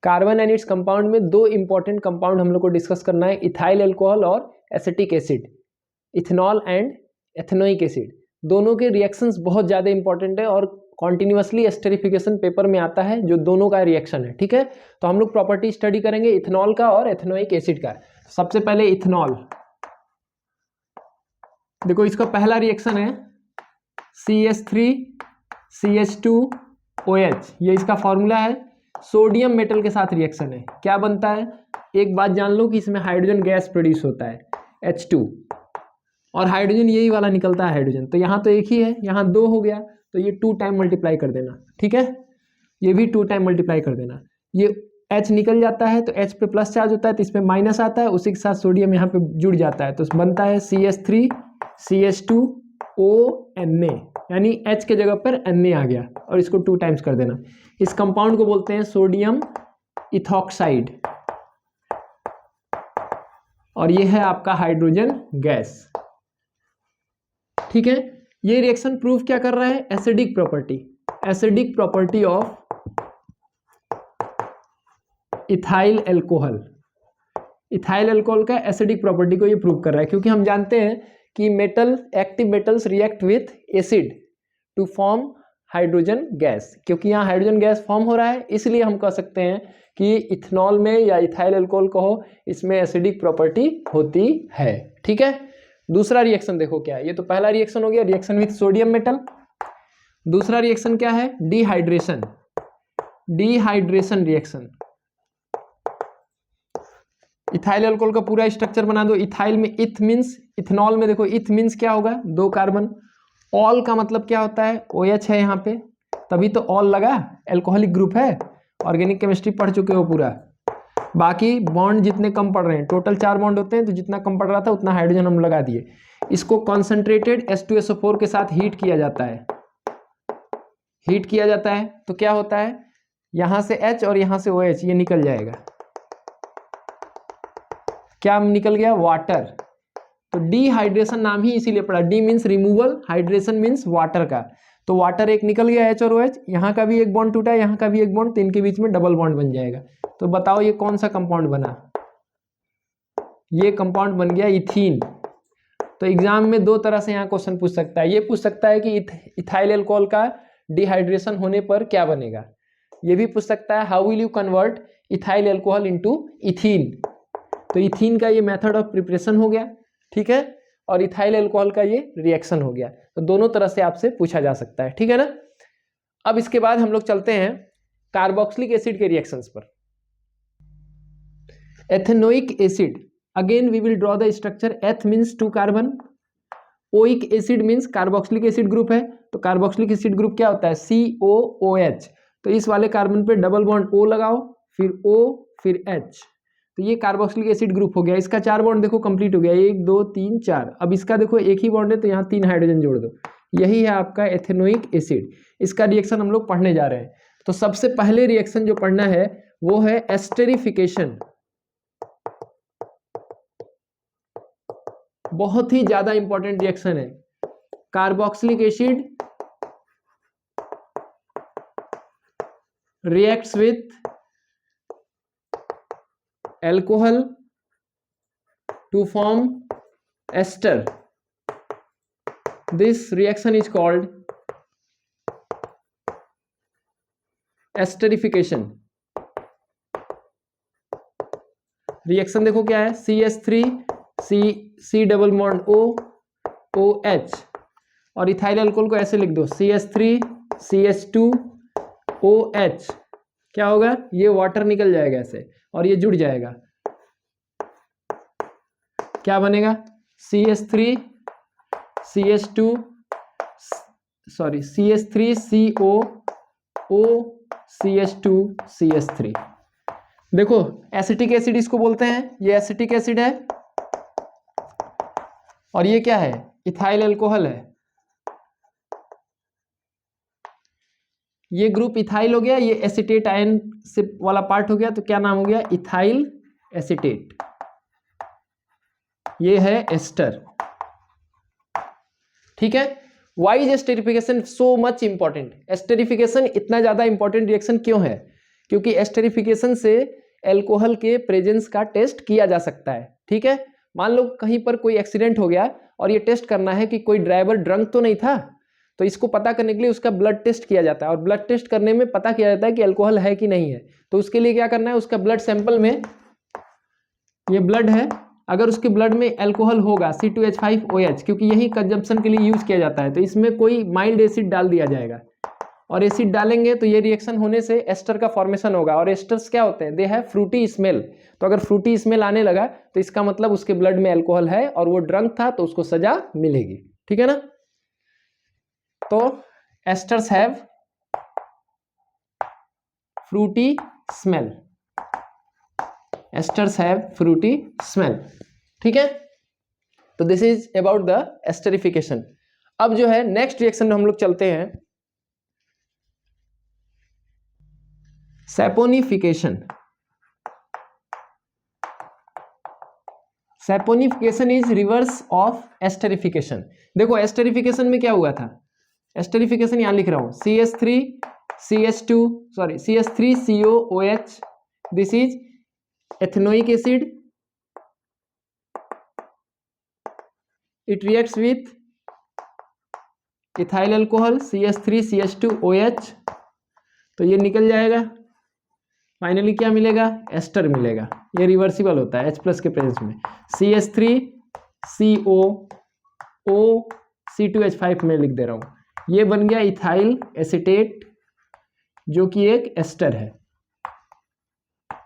Carbon and its compound में दो important compound हम लोग को डिस्कस करना है, इथाइल अल्कोहल और acetic acid, ethanol and ethanoic acid. दोनों के रिएक्शंस बहुत ज़्यादा इंपॉर्टेंट है और कॉन्टिन्यूसली एस्टेरिफिकेशन पेपर में आता है जो दोनों का रिएक्शन है, ठीक है। तो हम लोग प्रॉपर्टी स्टडी करेंगे इथेनॉल का और एथेनोइक एसिड का। सबसे पहले इथेनॉल, देखो इसका पहला रिएक्शन है CH3CH2OH, ये इसका फॉर्मूला है। सोडियम मेटल के साथ रिएक्शन है, क्या बनता है, एक बात जान लो कि इसमें हाइड्रोजन गैस प्रोड्यूस होता है H2, और हाइड्रोजन यही वाला निकलता है हाइड्रोजन। तो यहाँ तो एक ही है, यहाँ 2 हो गया, तो ये 2 टाइम मल्टीप्लाई कर देना, ठीक है। ये भी 2 टाइम मल्टीप्लाई कर देना। ये H निकल जाता है तो H पे प्लस चार्ज होता है तो इसमें माइनस आता है, उसी के साथ सोडियम यहाँ पे जुड़ जाता है तो बनता है CH3CH2ONA, यानी H के जगह पर Na आ गया और इसको 2 टाइम्स कर देना। इस कंपाउंड को बोलते हैं सोडियम इथॉक्साइड और ये है आपका हाइड्रोजन गैस, ठीक है। ये रिएक्शन प्रूव क्या कर रहा है, acidic property of ethyl alcohol. Ethyl alcohol का एसिडिक प्रॉपर्टी को ये प्रूव कर रहा है, क्योंकि हम जानते हैं कि active metals react with acid to form hydrogen gas. क्योंकि यहाँ हाइड्रोजन गैस फॉर्म हो रहा है, इसलिए हम कह सकते हैं कि इथेनॉल में या इथाइल अल्कोहल कहो, इसमें एसिडिक प्रॉपर्टी होती है, ठीक है। दूसरा रिएक्शन देखो क्या है, ये तो पहला रिएक्शन हो गया, रिएक्शन विथ सोडियम मेटल। दूसरा रिएक्शन क्या है, डिहाइड्रेशन रिएक्शन। इथाइल अल्कोहल का पूरा स्ट्रक्चर बना दो। इथाइल में इथ मीन्स, इथेनॉल में देखो इथ मीन्स क्या होगा, 2 कार्बन। ऑल का मतलब क्या होता है, OH है यहाँ पे, तभी तो ऑल लगा, एल्कोहलिक ग्रुप है, ऑर्गेनिक केमिस्ट्री पढ़ चुके हो पूरा। बाकी बॉन्ड जितने कम पड़ रहे हैं, टोटल 4 बॉन्ड होते हैं, तो जितना कम पड़ रहा था उतना हाइड्रोजन हम लगा दिए। इसको कॉन्सेंट्रेटेड H2SO4 के साथ हीट किया जाता है, तो क्या होता है, यहाँ से H और यहाँ से OH, ये निकल जाएगा, क्या निकल गया, वाटर। तो डिहाइड्रेशन नाम ही इसीलिए पड़ा, D means removal, hydration means water का। तो वाटर एक निकल गया H और OH, यहाँ का भी एक बॉन्ड टूटा, यहाँ का भी एक बॉन्ड, तो इनके बीच में डबल बॉन्ड बन जाएगा। तो बताओ ये कौन सा कंपाउंड बना, ये कंपाउंड बन गया इथीन। तो एग्जाम में 2 तरह से यहाँ क्वेश्चन पूछ सकता है, ये पूछ सकता है कि इथाइल अल्कोहल का डिहाइड्रेशन होने पर क्या बनेगा, ये भी पूछ सकता है how will you convert ethyl alcohol into ethene. तो इथीन का ये मेथड ऑफ प्रिपरेशन हो गया, ठीक है, और इथाइल अल्कोहल का ये रिएक्शन हो गया। तो दोनों तरह से आपसे पूछा जा सकता है, ठीक है ना। अब इसके बाद हम लोग चलते हैं कार्बोक्सिलिक एसिड के रिएक्शंस पर। Ethanoic acid, again we will draw the structure, eth means 2 carbon, oic acid means carboxylic acid group है, तो कार्बोक्सिलिक एसिड ग्रुप क्या होता है, COOH। तो इस वाले कार्बन पे डबल बॉन्ड O लगाओ, फिर O फिर H, तो ये कार्बोक्सिलिक एसिड ग्रुप हो गया। इसका 4 बॉन्ड देखो कंप्लीट हो गया, 1 2 3 4। अब इसका देखो एक ही बॉन्ड है तो यहाँ 3 हाइड्रोजन जोड़ दो, यही है आपका एथेनोइक एसिड। इसका रिएक्शन हम लोग पढ़ने जा रहे हैं। तो सबसे पहले रिएक्शन जो पढ़ना है वो है एस्टेरिफिकेशन, बहुत ही ज्यादा इंपॉर्टेंट रिएक्शन है। Carboxylic acid reacts with alcohol to form ester. This reaction is called esterification. Reaction देखो क्या है, CH3 C double bond O OH, और इथाइल अल्कोहल को ऐसे लिख दो CH3 CH2 OH। क्या होगा, ये वाटर निकल जाएगा ऐसे और ये जुड़ जाएगा, क्या बनेगा, CH3 CO O CH2 CH3। देखो एसिटिक एसिड इसको बोलते हैं, ये एसिटिक एसिड है और ये क्या है, इथाइल अल्कोहल है। ये ग्रुप इथाइल हो गया, ये एसिटेट आयन से वाला पार्ट हो गया, तो क्या नाम हो गया, इथाइल एसिटेट। ये है एस्टर, ठीक है। Why is esterification so much important, esterification इतना ज्यादा इंपॉर्टेंट रिएक्शन क्यों है, क्योंकि एस्टरिफिकेशन से एल्कोहल के प्रेजेंस का टेस्ट किया जा सकता है। ठीक है, मान लो कहीं पर कोई एक्सीडेंट हो गया और ये टेस्ट करना है कि कोई ड्राइवर ड्रंक तो नहीं था, तो इसको पता करने के लिए उसका ब्लड टेस्ट किया जाता है, और ब्लड टेस्ट करने में पता किया जाता है कि अल्कोहल है कि नहीं है। तो उसके लिए क्या करना है, उसका ब्लड सैंपल में, ये ब्लड है, अगर उसके ब्लड में अल्कोहल होगा C2H5OH, क्योंकि यही कंजम्पशन के लिए यूज किया जाता है, तो इसमें कोई माइल्ड एसिड डाल दिया जाएगा, और एसिड डालेंगे तो ये रिएक्शन होने से एस्टर का फॉर्मेशन होगा। और एस्टर्स क्या होते हैं, दे हैव फ्रूटी स्मेल। तो अगर फ्रूटी स्मेल आने लगा तो इसका मतलब उसके ब्लड में अल्कोहल है और वो ड्रंक था, तो उसको सजा मिलेगी। ठीक है ना। तो asters have Frooti smell, asters have Frooti smell. ठीक है, तो this is about the esterification. अब जो है नेक्स्ट रिएक्शन में हम लोग चलते हैं, saponification. Saponification is reverse of esterification. देखो एस्टरिफिकेशन में क्या हुआ था, एस्टरिफिकेशन यहां लिख रहा हूं, CH3COOH, this is ethanoic acid, it reacts with ethyl alcohol CH3CH2OH, तो ये निकल जाएगा, फाइनली क्या मिलेगा, एस्टर मिलेगा। ये रिवर्सिबल होता है H+ के प्रेजेंस में। CH3CO, में लिख दे रहा हूं, ये बन गया इथाइल एसीटेट, जो कि एक एस्टर है।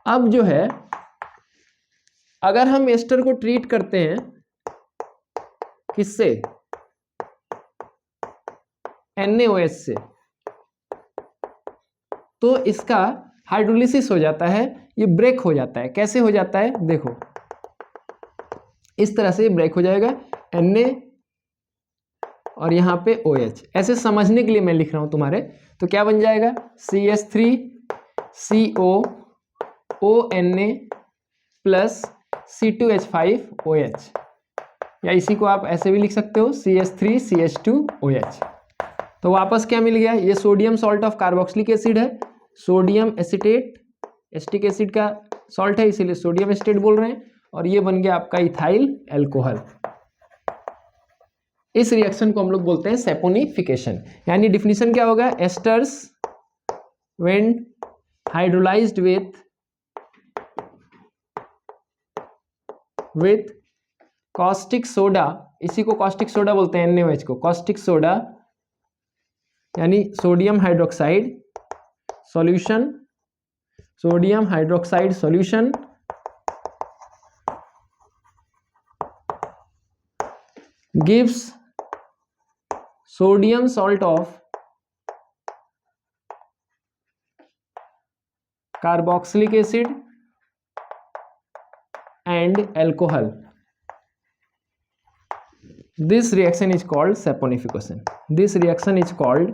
अब जो है अगर हम एस्टर को ट्रीट करते हैं किससे, NaOH से, तो इसका हाइड्रोलिसिस हो जाता है, ये ब्रेक हो जाता है। कैसे हो जाता है, देखो इस तरह से ब्रेक हो जाएगा, Na और यहां पे OH। ऐसे समझने के लिए मैं लिख रहा हूं तुम्हारे, तो क्या बन जाएगा, CH3COONa प्लस C2H5OH, या इसी को आप ऐसे भी लिख सकते हो CH3CH2OH। तो वापस क्या मिल गया, ये sodium salt of carboxylic acid है, सोडियम एसीटेट, एस्टिक एसिड का सॉल्ट है इसीलिए सोडियम एसीटेट बोल रहे हैं, और ये बन गया आपका इथाइल अल्कोहल। इस रिएक्शन को हम लोग बोलते हैं सैपोनिफिकेशन। यानी डिफिनीशन क्या होगा, asters when hydrolysed with caustic soda, इसी को कॉस्टिक सोडा बोलते हैं, NaOH को कॉस्टिक सोडा, यानी sodium hydroxide solution, sodium hydroxide solution gives sodium salt of carboxylic acid and alcohol. This reaction is called saponification. This reaction is called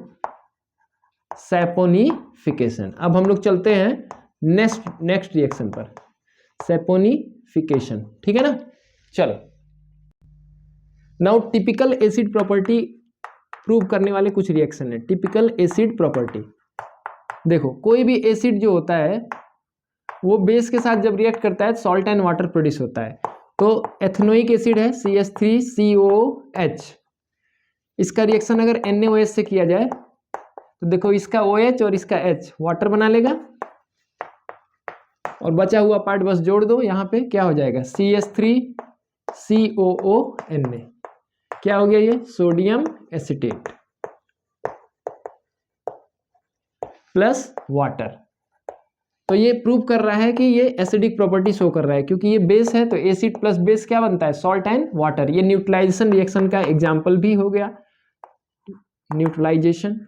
saponification. अब हम लोग चलते हैं नेक्स्ट रिएक्शन पर, सैपोनिफिकेशन। ठीक है ना। चलो, now typical acid property prove करने वाले कुछ रिएक्शन है। टिपिकल एसिड प्रॉपर्टी, देखो कोई भी एसिड जो होता है वो बेस के साथ जब रिएक्ट करता है सॉल्ट एंड वाटर प्रोड्यूस होता है। तो एथेनोइक एसिड है CH3COH, इसका रिएक्शन अगर NaOH से किया जाए तो देखो इसका OH और इसका H वाटर बना लेगा, और बचा हुआ पार्ट बस जोड़ दो, यहाँ पे क्या हो जाएगा CH3COONa, क्या हो गया ये सोडियम एसीटेट प्लस वाटर। तो ये प्रूव कर रहा है कि ये एसिडिक प्रॉपर्टी शो कर रहा है, क्योंकि ये बेस है तो एसिड प्लस बेस क्या बनता है, सॉल्ट एंड वाटर। ये न्यूट्रलाइजेशन रिएक्शन का एग्जांपल भी हो गया, न्यूट्रलाइजेशन।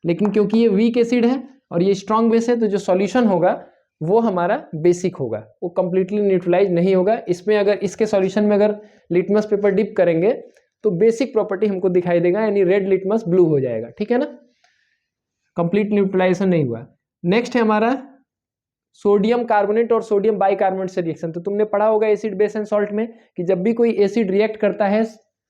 लेकिन क्योंकि ये वीक एसिड है और ये स्ट्रॉन्ग बेस है, तो जो सॉल्यूशन होगा वो हमारा बेसिक होगा, वो कंप्लीटली न्यूट्रलाइज नहीं होगा। इसमें अगर इसके सॉल्यूशन में अगर लिटमस पेपर डिप करेंगे तो बेसिक प्रॉपर्टी हमको दिखाई देगा, यानी रेड लिटमस ब्लू हो जाएगा। ठीक है ना, कंप्लीट न्यूट्रलाइजेशन नहीं हुआ। नेक्स्ट है हमारा सोडियम कार्बोनेट और सोडियम बाइकार्बोनेट से रिएक्शन। तो तुमने पढ़ा होगा एसिड बेस एंड सॉल्ट में कि जब भी कोई एसिड रिएक्ट करता है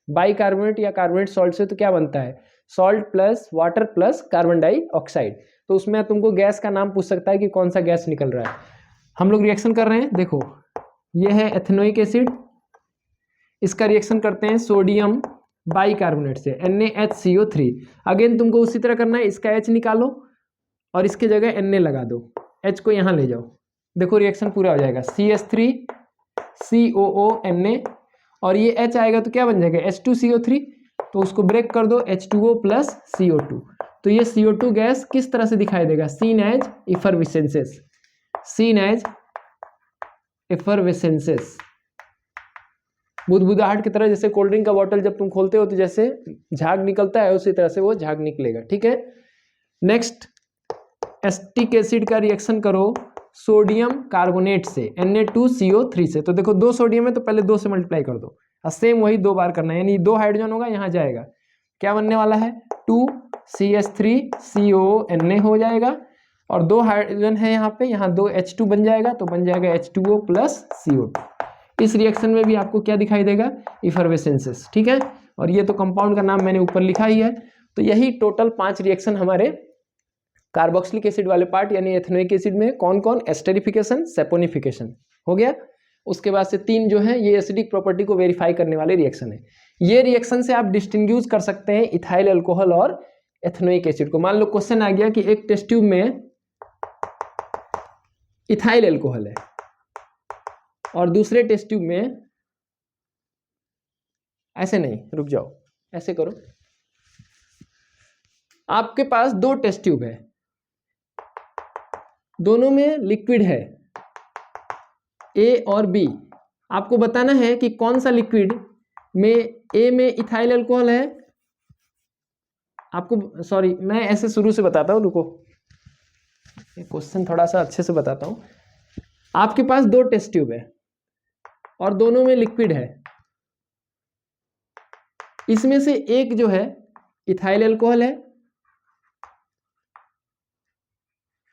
बाइकार्बोनेट या कार्बोनेट सॉल्ट से तो क्या बनता है, salt plus water plus carbon dioxide. तो उसमें तुमको गैस का नाम पूछ सकता है कि कौन सा गैस निकल रहा है। हम लोग रिएक्शन कर रहे हैं, देखो ये है एथेनोइक एसिड, इसका रिएक्शन करते हैं सोडियम बाइकार्बोनेट से NaHCO3। अगेन तुमको उसी तरह करना है, इसका H निकालो और इसके जगह Na लगा दो, H को यहाँ ले जाओ, देखो रिएक्शन पूरा हो जाएगा CH3COO Na और ये H आएगा तो क्या बन जाएगा H2CO3, तो उसको ब्रेक कर दो H2O प्लस CO2। तो ये CO2 गैस किस तरह से दिखाई देगा, सीन एज इफरविसेंसेस, सीन एज इफरविसेंसेस, बुदबुदाहट की तरह। जैसे कोल्ड ड्रिंक का बॉटल जब तुम खोलते हो तो जैसे झाग निकलता है उसी तरह से वो झाग निकलेगा, ठीक है। नेक्स्ट एसिटिक एसिड का रिएक्शन करो सोडियम कार्बोनेट से Na2CO3 से। तो देखो 2 सोडियम है तो पहले 2 से मल्टीप्लाई कर दो और सेम वही 2 बार करना है, यानी 2 हाइड्रोजन होगा यहाँ जाएगा, क्या बनने वाला है 2CH3COO Na हो जाएगा और 2 हाइड्रोजन है यहाँ पे, यहाँ 2 H2 बन जाएगा तो बन जाएगा H2O प्लस CO2। इस रिएक्शन में भी आपको क्या दिखाई देगा इफरवेसेंसेस, ठीक है। और ये तो कंपाउंड का नाम मैंने ऊपर लिखा ही है। तो यही टोटल 5 रिएक्शन हमारे कार्बोक्सिलिक एसिड वाले पार्ट यानी एथेनोइक एसिड में कौन कौन, एस्टेरिफिकेशन सैपोनिफिकेशन हो गया। उसके बाद से 3 जो है ये एसिडिक प्रॉपर्टी को वेरीफाई करने वाले रिएक्शन है। ये रिएक्शन से आप डिस्टिंग्विश कर सकते हैं इथाइल अल्कोहल और एथेनोइक एसिड को। मान लो क्वेश्चन आ गया कि एक टेस्ट ट्यूब में इथाइल अल्कोहल है और दूसरे टेस्ट ट्यूब में, ऐसे नहीं, रुक जाओ, ऐसे करो, आपके पास 2 टेस्ट ट्यूब है, दोनों में लिक्विड है A और B। आपको बताना है कि कौन सा लिक्विड में A में इथाइल अल्कोहल है। आपको सॉरी मैं ऐसे शुरू से बताता हूं, रुको क्वेश्चन थोड़ा सा अच्छे से बताता हूं। आपके पास 2 टेस्ट ट्यूब है और दोनों में लिक्विड है, इसमें से एक जो है इथाइल अल्कोहल है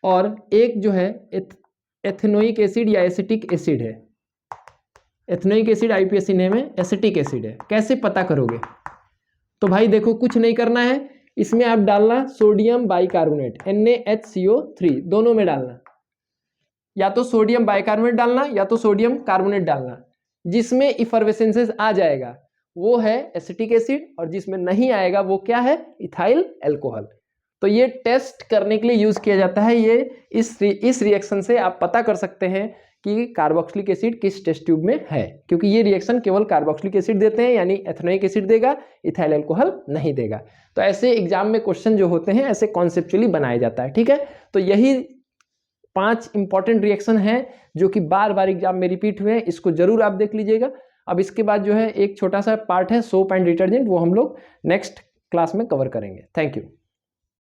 और एक जो है एथेनोइक एसिड या एसिटिक एसिड है। एथेनोइक एसिड IUPAC नेम है, एसिटिक एसिड है। कैसे पता करोगे, तो भाई देखो कुछ नहीं करना है, इसमें आप डालना सोडियम बाइकार्बोनेट NaHCO3, दोनों में डालना, या तो सोडियम बाइकार्बोनेट डालना या तो सोडियम कार्बोनेट डालना। जिसमें इफरवेसेंसेस आ जाएगा वो है एसिटिक एसिड और जिसमें नहीं आएगा वो क्या है इथाइल अल्कोहल। तो ये टेस्ट करने के लिए यूज किया जाता है। ये इस रिएक्शन से आप पता कर सकते हैं कि कार्बोक्सिलिक एसिड किस टेस्ट ट्यूब में है, क्योंकि ये रिएक्शन केवल कार्बोक्सिलिक एसिड देते हैं, यानी एथेनोइक एसिड देगा, इथाइल अल्कोहल नहीं देगा। तो ऐसे एग्जाम में क्वेश्चन जो होते हैं ऐसे कॉन्सेप्चुअली बनाया जाता है, ठीक है। तो यही 5 इंपॉर्टेंट रिएक्शन है जो कि बार बार एग्जाम में रिपीट हुए हैं, इसको जरूर आप देख लीजिएगा। अब इसके बाद जो है एक छोटा सा पार्ट है सोप एंड डिटर्जेंट, वो हम लोग नेक्स्ट क्लास में कवर करेंगे। Thank you.